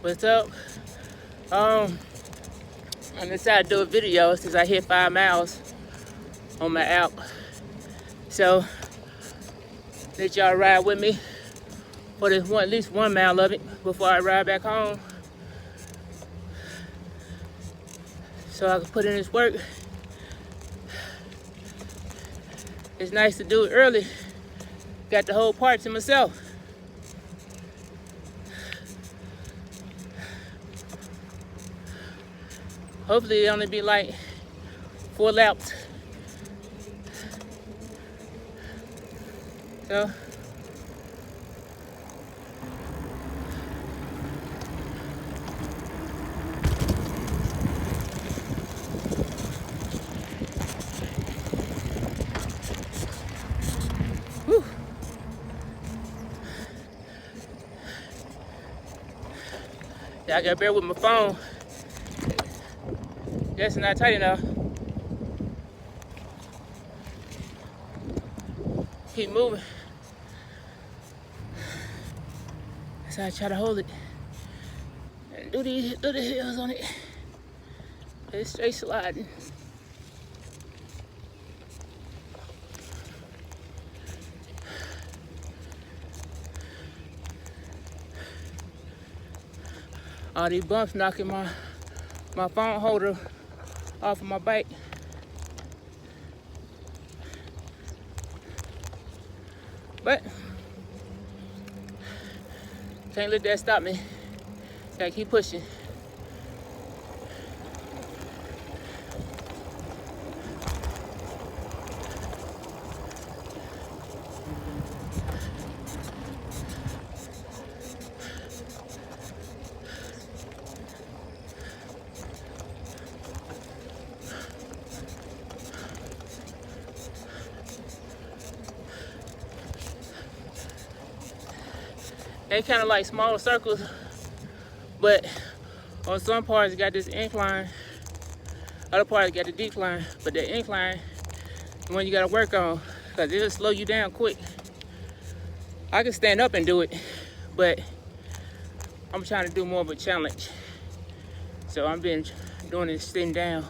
What's up? I decided to do a video since I hit 5 miles on my app. So let y'all ride with me for this one, at least 1 mile of it before I ride back home. So I can put in this work. It's nice to do it early. Got the whole part to myself. Hopefully it only be like 4 laps. So whew. Yeah, I gotta bear with my phone. That's not tight enough. Keep moving. So I try to hold it and do the hills on it. It's straight sliding. All these bumps knocking my phone holder off of my bike. But can't let that stop me. Gotta keep pushing. They kind of like smaller circles, but on some parts it got this incline, other parts got the decline, but the incline the one you gotta work on, because it'll slow you down quick. I can stand up and do it, but I'm trying to do more of a challenge. So I've been doing it sitting down.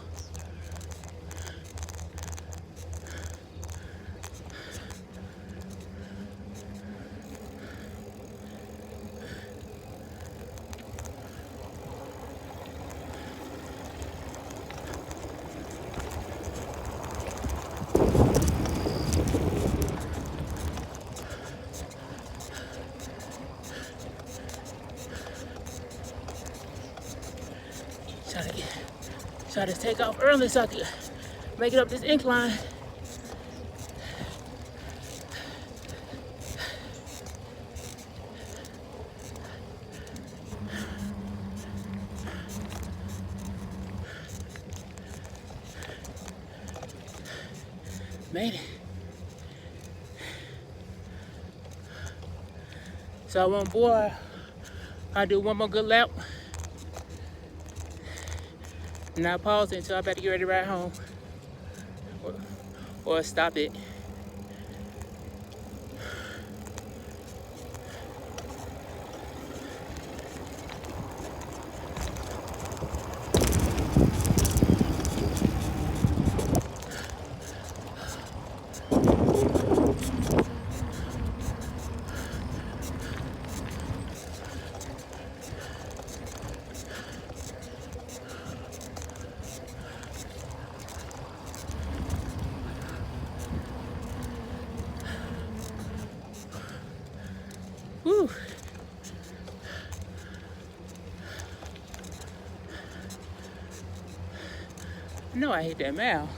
Try to take off early so I can make it up this incline. Made it. So I won't bore. I'll do one more good lap. And I'll pause it until I better get ready to ride home. Or stop it. Whew. I know I hit that mile.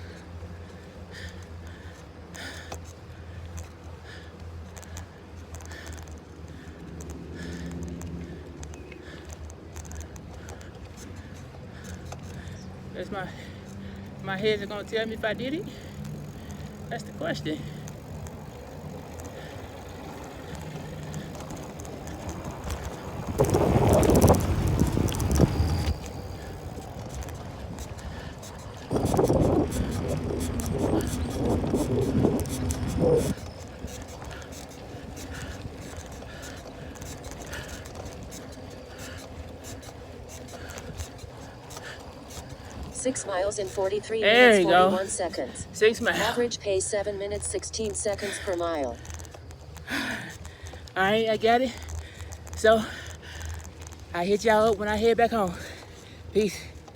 That's my heads are gonna tell me if I did it. That's the question. 6 miles in 43 There minutes you go. 41 seconds. 6 miles. Average pace 7 minutes 16 seconds per mile. All right, I got it. So I hit y'all up when I head back home. Peace.